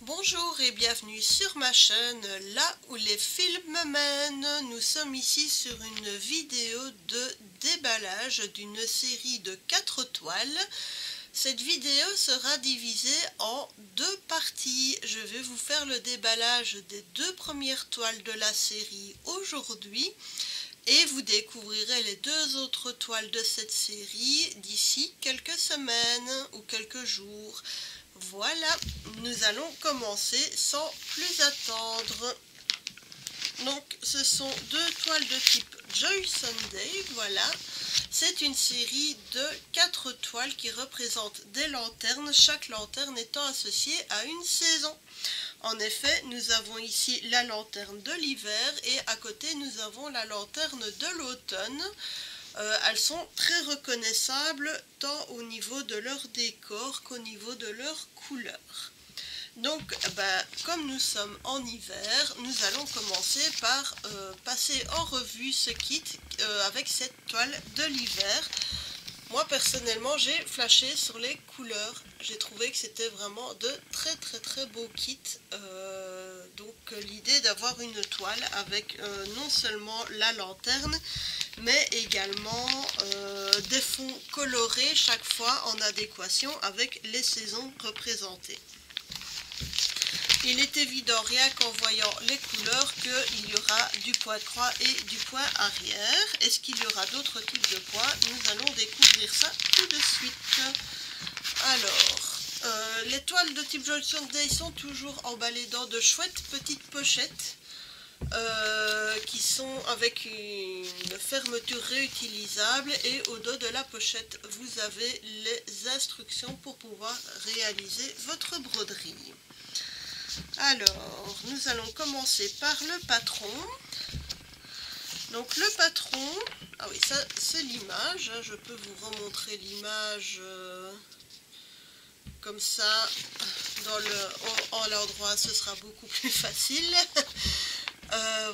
Bonjour et bienvenue sur ma chaîne, là où les films mènent. Nous sommes ici sur une vidéo de déballage d'une série de 4 toiles. Cette vidéo sera divisée en 2 parties. Je vais vous faire le déballage des 2 premières toiles de la série aujourd'hui. Et vous découvrirez les 2 autres toiles de cette série d'ici quelques semaines ou quelques jours. Voilà, nous allons commencer sans plus attendre. Donc ce sont 2 toiles de type Joy Sunday, voilà. C'est une série de 4 toiles qui représentent des lanternes, chaque lanterne étant associée à une saison. En effet, nous avons ici la lanterne de l'hiver et à côté nous avons la lanterne de l'automne. Elles sont très reconnaissables tant au niveau de leur décor qu'au niveau de leur couleur. Donc, comme nous sommes en hiver, nous allons commencer par passer en revue ce kit avec cette toile de l'hiver. Moi personnellement j'ai flashé sur les couleurs, j'ai trouvé que c'était vraiment de très beaux kits. Donc l'idée d'avoir une toile avec non seulement la lanterne mais également des fonds colorés chaque fois en adéquation avec les saisons représentées. Il est évident rien qu'en voyant les couleurs qu'il y aura du point croix et du point arrière. Est-ce qu'il y aura d'autres types de points? Nous allons découvrir ça tout de suite. Alors, les toiles de type Joy Sunday sont toujours emballées dans de chouettes petites pochettes qui sont avec une fermeture réutilisable, et au dos de la pochette vous avez les instructions pour pouvoir réaliser votre broderie. Alors, nous allons commencer par le patron. Donc le patron, ah oui, ça c'est l'image, je peux vous remontrer l'image comme ça, en l'endroit ce sera beaucoup plus facile.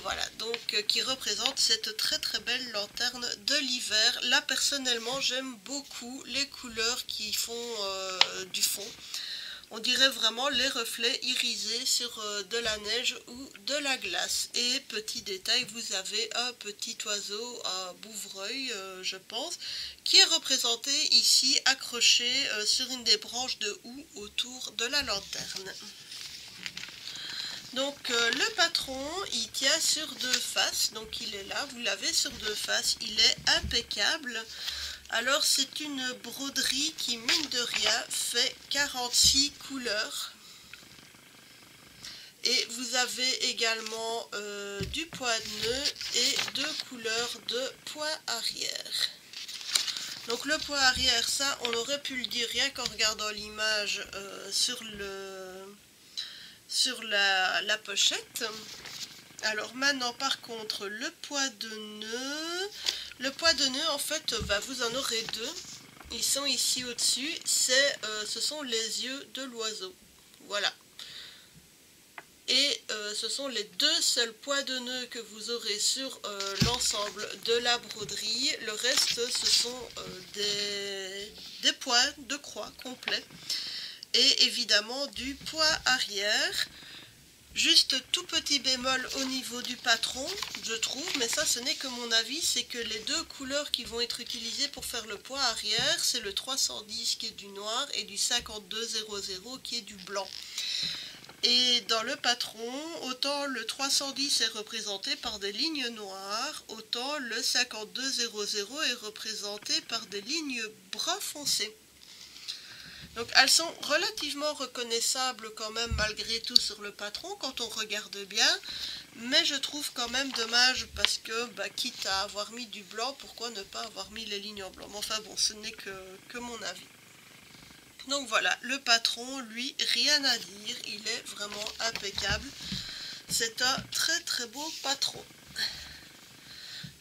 Voilà, donc qui représente cette très belle lanterne de l'hiver. Là personnellement j'aime beaucoup les couleurs qui font du fond. On dirait vraiment les reflets irisés sur de la neige ou de la glace. Et petit détail, vous avez un petit oiseau, un bouvreuil je pense, qui est représenté ici accroché sur une des branches de houx autour de la lanterne. Donc le patron, il tient sur 2 faces, donc il est là, vous l'avez sur 2 faces, il est impeccable. Alors c'est une broderie qui, mine de rien, fait 46 couleurs. Et vous avez également du point de nœud et 2 couleurs de point arrière. Donc le point arrière, ça on aurait pu le dire rien qu'en regardant l'image sur la pochette. Alors maintenant par contre le point de nœud, en fait vous en aurez 2, ils sont ici au dessus, ce sont les yeux de l'oiseau, voilà. Et ce sont les 2 seuls points de nœud que vous aurez sur l'ensemble de la broderie. Le reste ce sont des points de croix complets. Et évidemment du point arrière. Juste tout petit bémol au niveau du patron, je trouve, mais ça ce n'est que mon avis, c'est que les 2 couleurs qui vont être utilisées pour faire le point arrière, c'est le 310 qui est du noir et du 5200 qui est du blanc. Et dans le patron, autant le 310 est représenté par des lignes noires, autant le 5200 est représenté par des lignes brun foncé. Donc elles sont relativement reconnaissables quand même malgré tout sur le patron quand on regarde bien, mais je trouve quand même dommage parce que quitte à avoir mis du blanc, pourquoi ne pas avoir mis les lignes en blanc? Mais enfin bon, ce n'est que mon avis. Donc voilà, le patron, lui, rien à dire, il est vraiment impeccable. C'est un très beau patron.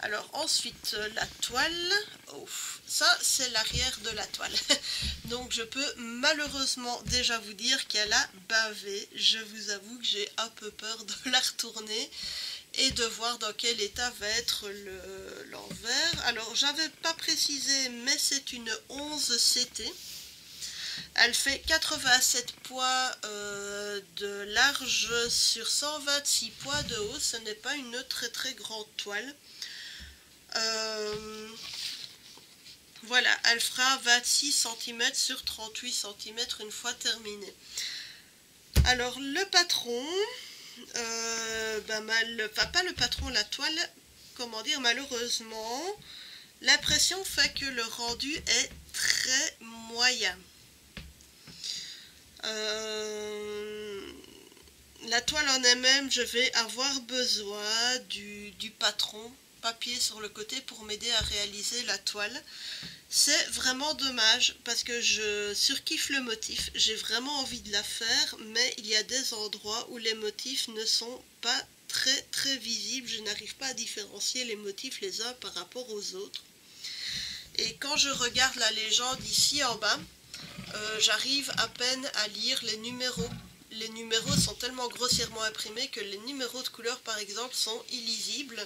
Alors ensuite la toile, ça c'est l'arrière de la toile. Donc je peux malheureusement déjà vous dire qu'elle a bavé. Je vous avoue que j'ai un peu peur de la retourner et de voir dans quel état va être l'envers. Alors j'avais pas précisé, mais c'est une 11 CT. Elle fait 87 poids de large sur 126 poids de haut. Ce n'est pas une très grande toile. Voilà, elle fera 26 cm sur 38 cm une fois terminée. Alors le patron, pas le patron, la toile, comment dire, malheureusement, l'impression fait que le rendu est très moyen. La toile en elle-même, je vais avoir besoin du patron papier sur le côté pour m'aider à réaliser la toile. C'est vraiment dommage parce que je surkiffe le motif, j'ai vraiment envie de la faire, mais il y a des endroits où les motifs ne sont pas très visibles, je n'arrive pas à différencier les motifs les uns par rapport aux autres. Et quand je regarde la légende ici en bas, j'arrive à peine à lire les numéros. Les numéros sont tellement grossièrement imprimés que les numéros de couleur par exemple sont illisibles.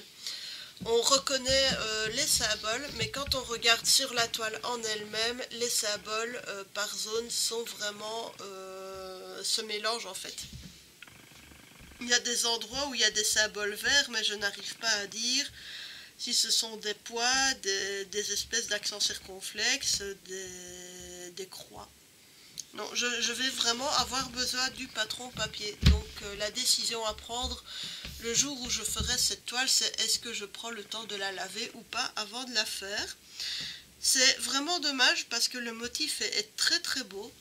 On reconnaît les symboles, mais quand on regarde sur la toile en elle-même, les symboles par zone sont vraiment se mélangent en fait. Il y a des endroits où il y a des symboles verts, mais je n'arrive pas à dire si ce sont des poids, des espèces d'accents circonflexes, des croix. Non, je vais vraiment avoir besoin du patron papier. Donc la décision à prendre le jour où je ferai cette toile, c'est est-ce que je prends le temps de la laver ou pas avant de la faire. C'est vraiment dommage parce que le motif est très beau.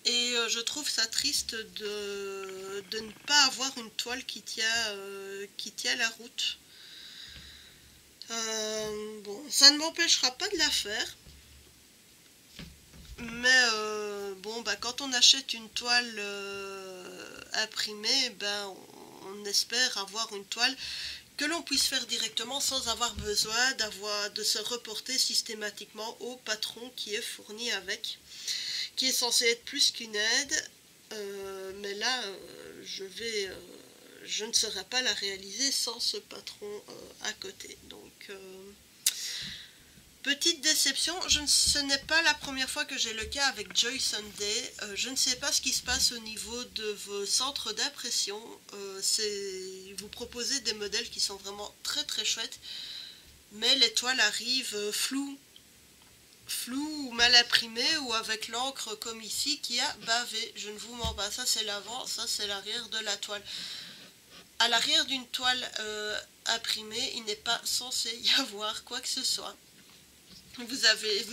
Et je trouve ça triste de ne pas avoir une toile qui tient la route. Bon, ça ne m'empêchera pas de la faire. Mais quand on achète une toile imprimée, on espère avoir une toile que l'on puisse faire directement sans avoir besoin de se reporter systématiquement au patron qui est fourni avec, qui est censé être plus qu'une aide, mais là je ne saurais pas la réaliser sans ce patron à côté. Donc petite déception, ce n'est pas la première fois que j'ai le cas avec Joy Sunday. Je ne sais pas ce qui se passe au niveau de vos centres d'impression. Vous proposez des modèles qui sont vraiment très chouettes, mais les toiles arrivent floues ou mal imprimées ou avec l'encre comme ici qui a bavé. Je ne vous mens pas, ça c'est l'avant, ça c'est l'arrière de la toile. À l'arrière d'une toile imprimée, il n'est pas censé y avoir quoi que ce soit. Vous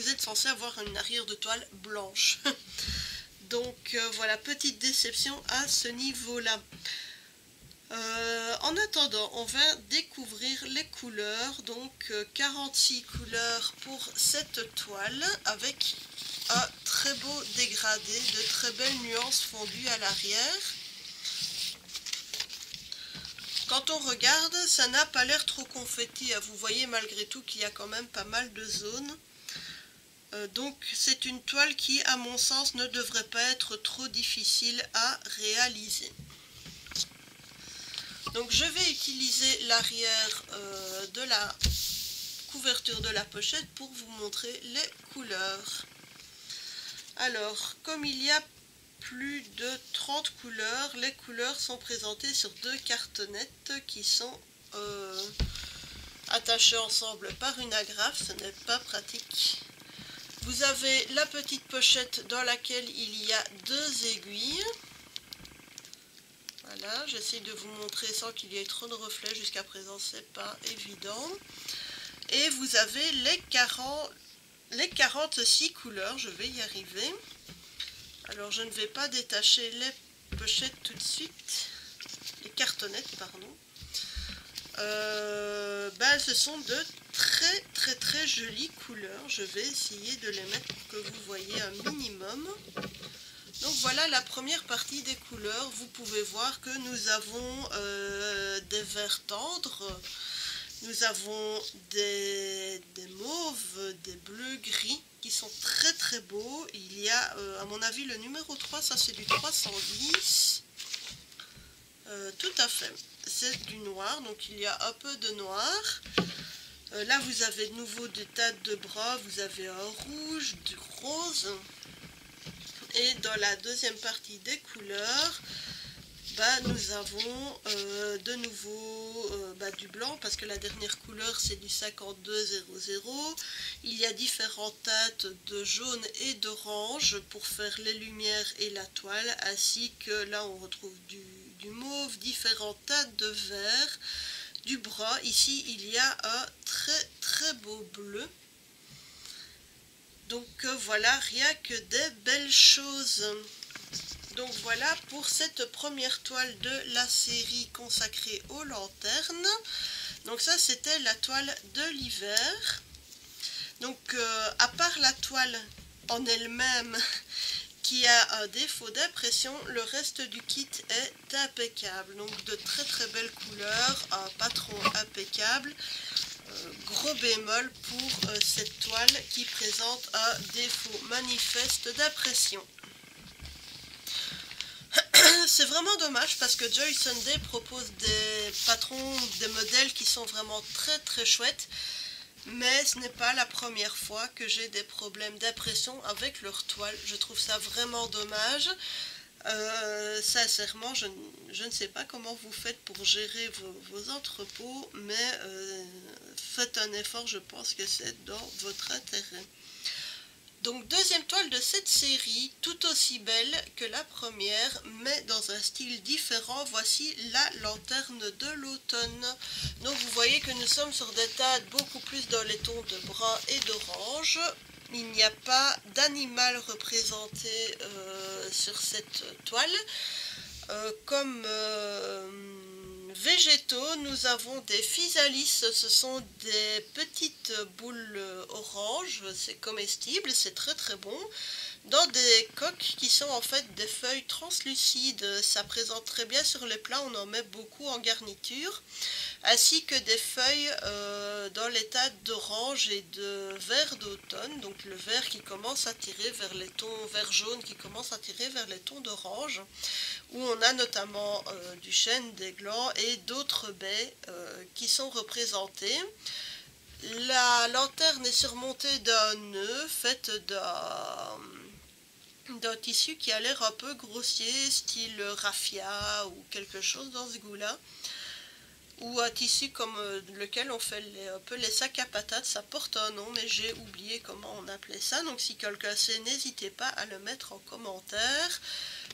êtes censé avoir une arrière de toile blanche. Donc voilà, petite déception à ce niveau-là. En attendant, on va découvrir les couleurs. Donc 46 couleurs pour cette toile avec un très beau dégradé, de très belles nuances fondues à l'arrière. Quand on regarde, ça n'a pas l'air trop confetti. Vous voyez malgré tout qu'il y a quand même pas mal de zones. Donc c'est une toile qui, à mon sens, ne devrait pas être trop difficile à réaliser. Donc je vais utiliser l'arrière de la couverture de la pochette pour vous montrer les couleurs. Alors, comme il y a plus de 30 couleurs, les couleurs sont présentées sur deux cartonnettes qui sont attachées ensemble par une agrafe. Ce n'est pas pratique. Vous avez la petite pochette dans laquelle il y a deux aiguilles. Voilà, j'essaie de vous montrer sans qu'il y ait trop de reflets. Jusqu'à présent, c'est pas évident. Et vous avez les 46 couleurs. Je vais y arriver. Alors, je ne vais pas détacher les pochettes tout de suite. Les cartonnettes, pardon. Ce sont de très jolies couleurs. Je vais essayer de les mettre pour que vous voyez un minimum. Donc voilà la première partie des couleurs. Vous pouvez voir que nous avons des verts tendres, nous avons des mauves, des bleus gris qui sont très beaux. Il y a à mon avis le numéro 3, ça c'est du 310. Tout à fait, c'est du noir, donc il y a un peu de noir. Là vous avez de nouveau des tas de bras, vous avez un rouge, du rose. Et dans la deuxième partie des couleurs, nous avons de nouveau du blanc, parce que la dernière couleur c'est du 5200. Il y a différentes teintes de jaune et d'orange pour faire les lumières et la toile, ainsi que là on retrouve du mauve, différentes teintes de vert, du brun. Ici il y a un très très beau bleu. Donc voilà, rien que des belles choses. Donc voilà pour cette première toile de la série consacrée aux lanternes. Donc ça c'était la toile de l'hiver. Donc à part la toile en elle-même qui a un défaut d'impression, le reste du kit est impeccable. Donc de très très belles couleurs, un patron impeccable. Gros bémol pour cette toile qui présente un défaut manifeste d'impression. C'est vraiment dommage parce que Joy Sunday propose des patrons, des modèles qui sont vraiment très très chouettes, mais ce n'est pas la première fois que j'ai des problèmes d'impression avec leur toile. Je trouve ça vraiment dommage. Sincèrement, je ne sais pas comment vous faites pour gérer vos entrepôts, mais faites un effort, je pense que c'est dans votre intérêt. Donc deuxième toile de cette série, tout aussi belle que la première, mais dans un style différent. Voici la lanterne de l'automne. Donc vous voyez que nous sommes sur des teintes beaucoup plus dans les tons de brun et d'orange. Il n'y a pas d'animal représenté sur cette toile. Comme végétaux, nous avons des physalis, ce sont des petites boules oranges, c'est comestible, c'est très très bon, dans des coques qui sont en fait des feuilles translucides. Ça présente très bien sur les plats, on en met beaucoup en garniture, ainsi que des feuilles dans les teintes d'orange et de vert d'automne, donc le vert qui commence à tirer vers les tons vert jaune, qui commence à tirer vers les tons d'orange, où on a notamment du chêne, des glands et d'autres baies qui sont représentées. La lanterne est surmontée d'un nœud fait d'un tissu qui a l'air un peu grossier, style raffia ou quelque chose dans ce goût-là, ou un tissu comme lequel on fait un peu les sacs à patates. Ça porte un nom, mais j'ai oublié comment on appelait ça, donc si quelqu'un sait, n'hésitez pas à le mettre en commentaire.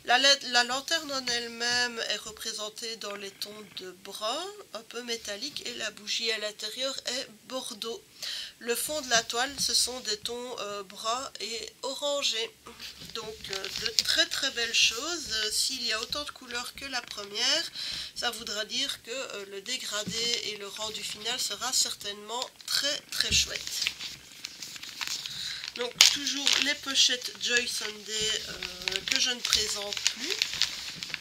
La lanterne en elle-même est représentée dans les tons de brun, un peu métallique, et la bougie à l'intérieur est bordeaux. Le fond de la toile, ce sont des tons bruns et orangés. Donc de très très belles choses. S'il y a autant de couleurs que la première, ça voudra dire que le dégradé et le rendu final sera certainement très très chouette. Donc toujours les pochettes Joy Sunday que je ne présente plus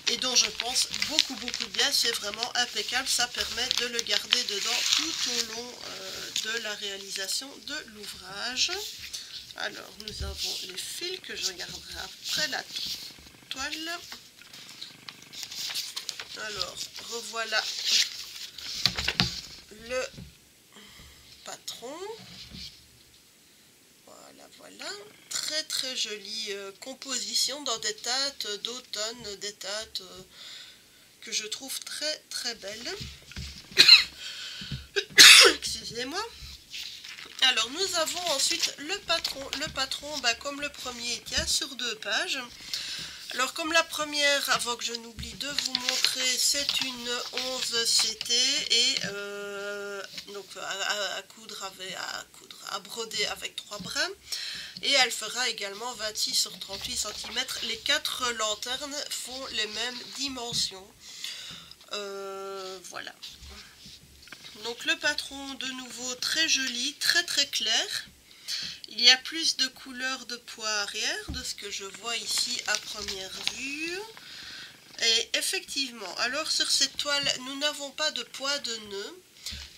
et dont je pense beaucoup bien. C'est vraiment impeccable, ça permet de le garder dedans tout au long de la réalisation de l'ouvrage. Alors nous avons les fils que je regarderai après la toile. Alors revoilà le patron. Voilà, très très jolie composition dans des teintes d'automne, des teintes que je trouve très très belles. Excusez-moi. Alors nous avons ensuite le patron. Le patron, comme le premier, il tient sur 2 pages. Alors comme la première, avant que je n'oublie de vous montrer, c'est une 11 CT et donc à broder avec 3 brins, et elle fera également 26 sur 38 cm. Les 4 lanternes font les mêmes dimensions. Voilà. Donc le patron de nouveau très joli, très très clair. Il y a plus de couleurs de poids arrière de ce que je vois ici à première vue. Et effectivement, alors sur cette toile, nous n'avons pas de poids de nœud,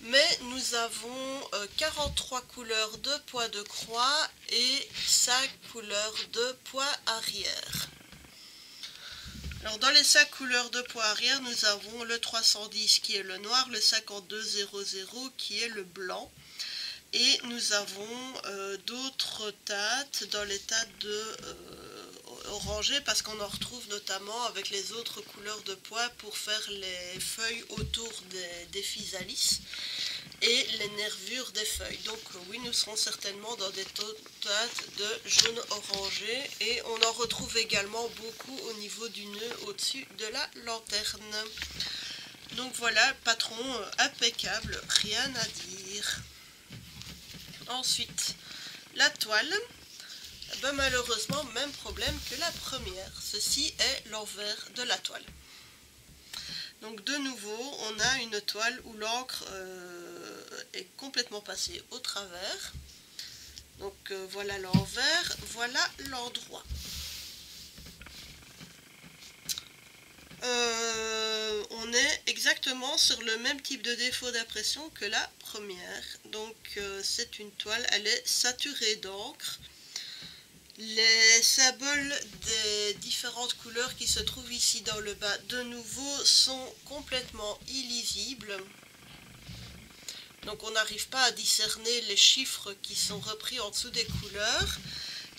mais nous avons 43 couleurs de poids de croix et 5 couleurs de poids arrière. Alors dans les 5 couleurs de poids arrière, nous avons le 310 qui est le noir, le 5200 qui est le blanc. Et nous avons d'autres teintes dans les teintes de orangé parce qu'on en retrouve notamment avec les autres couleurs de pois pour faire les feuilles autour des physalis et les nervures des feuilles. Donc oui, nous serons certainement dans des teintes de jaune orangé et on en retrouve également beaucoup au niveau du nœud au-dessus de la lanterne. Donc voilà, patron impeccable, rien à dire. Ensuite, la toile, ben malheureusement, même problème que la première. Ceci est l'envers de la toile. Donc de nouveau, on a une toile où l'encre est complètement passée au travers. Donc voilà l'envers, voilà l'endroit. On est exactement sur le même type de défaut d'impression que la première. Donc c'est une toile, elle est saturée d'encre. Les symboles des différentes couleurs qui se trouvent ici dans le bas, de nouveau, sont complètement illisibles. Donc on n'arrive pas à discerner les chiffres qui sont repris en dessous des couleurs.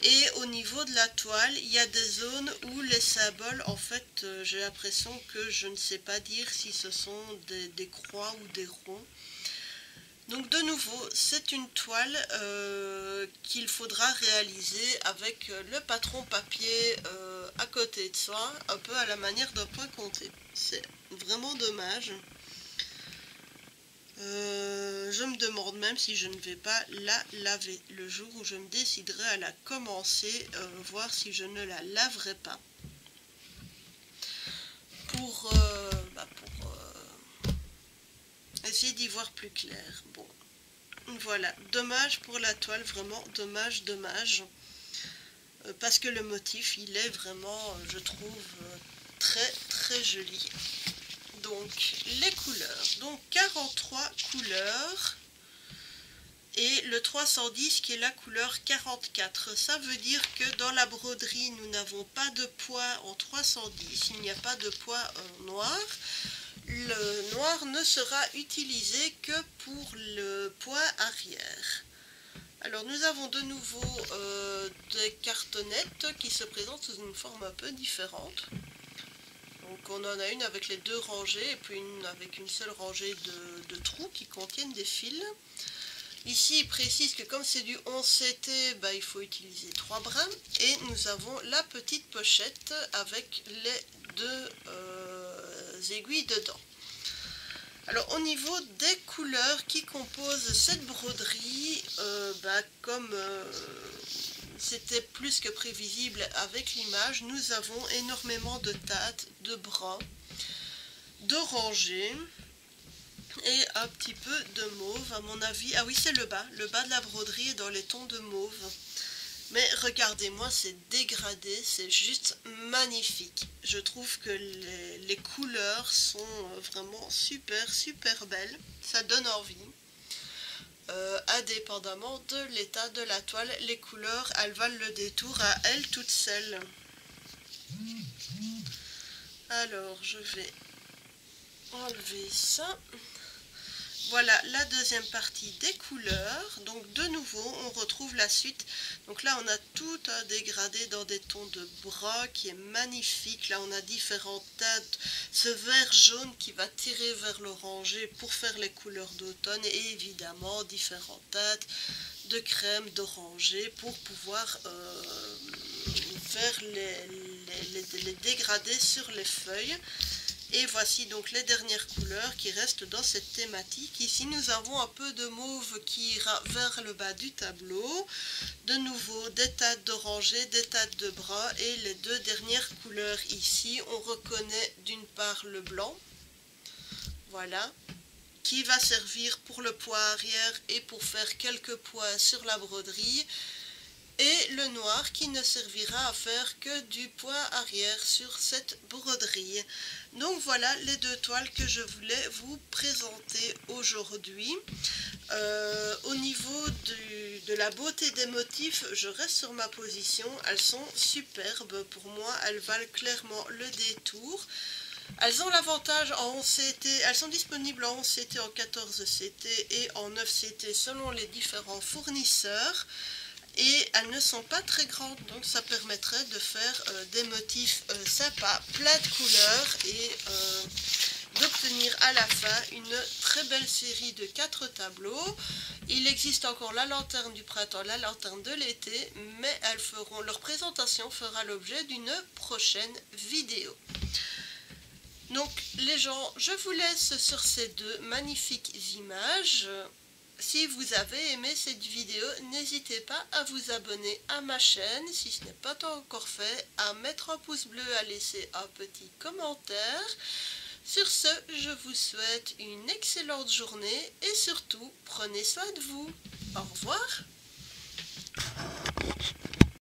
Et au niveau de la toile, il y a des zones où les symboles, en fait, j'ai l'impression que je ne sais pas dire si ce sont des croix ou des ronds. Donc de nouveau, c'est une toile qu'il faudra réaliser avec le patron papier à côté de soi, un peu à la manière d'un point compté. C'est vraiment dommage. Je me demande même si je ne vais pas la laver le jour où je me déciderai à la commencer, voir si je ne la laverai pas. Pour essayer d'y voir plus clair. Bon, voilà, dommage pour la toile, vraiment dommage, dommage. Parce que le motif, il est vraiment, je trouve, très très joli. Donc, les couleurs. Donc, 43 couleurs. Et le 310 qui est la couleur 44. Ça veut dire que dans la broderie, nous n'avons pas de pois en 310. Il n'y a pas de pois noir. Le noir ne sera utilisé que pour le pois arrière. Alors nous avons de nouveau des cartonnettes qui se présentent sous une forme un peu différente. Donc on en a une avec les deux rangées et puis une avec une seule rangée de trous qui contiennent des fils. Ici il précise que comme c'est du 11 CT, bah, il faut utiliser 3 brins. Et nous avons la petite pochette avec les deux aiguilles dedans. Alors au niveau des couleurs qui composent cette broderie, comme c'était plus que prévisible avec l'image, nous avons énormément de teintes, de brun, d'orangé et un petit peu de mauve à mon avis. Ah oui, c'est le bas de la broderie est dans les tons de mauve. Mais regardez-moi, c'est dégradé, c'est juste magnifique. Je trouve que les couleurs sont vraiment super, super belles. Ça donne envie. Indépendamment de l'état de la toile, les couleurs, elles valent le détour à elles toutes seules. Alors, je vais enlever ça. Voilà la deuxième partie des couleurs. Donc de nouveau on retrouve la suite. Donc là on a tout un dégradé dans des tons de brun qui est magnifique. Là on a différentes teintes. Ce vert jaune qui va tirer vers l'orangé pour faire les couleurs d'automne. Et évidemment différentes teintes de crème, d'orangé pour pouvoir faire les dégradés sur les feuilles. Et voici donc les dernières couleurs qui restent dans cette thématique. Ici nous avons un peu de mauve qui ira vers le bas du tableau. De nouveau des teintes d'orangé, des teintes de brun et les deux dernières couleurs ici. On reconnaît d'une part le blanc, voilà, qui va servir pour le pois arrière et pour faire quelques pois sur la broderie. Et le noir qui ne servira à faire que du pois arrière sur cette broderie. Donc voilà les deux toiles que je voulais vous présenter aujourd'hui. Au niveau de la beauté des motifs, je reste sur ma position. Elles sont superbes pour moi, elles valent clairement le détour. Elles ont l'avantage en 11 CT, elles sont disponibles en 11 CT, en 14 CT et en 9 CT selon les différents fournisseurs. et elles ne sont pas très grandes, donc ça permettrait de faire des motifs sympas, plein de couleurs et d'obtenir à la fin une très belle série de 4 tableaux. Il existe encore la lanterne du printemps, la lanterne de l'été, mais leur présentation fera l'objet d'une prochaine vidéo. Donc les gens, je vous laisse sur ces 2 magnifiques images. Si vous avez aimé cette vidéo, n'hésitez pas à vous abonner à ma chaîne si ce n'est pas encore fait, à mettre un pouce bleu, à laisser un petit commentaire. Sur ce, je vous souhaite une excellente journée et surtout, prenez soin de vous. Au revoir.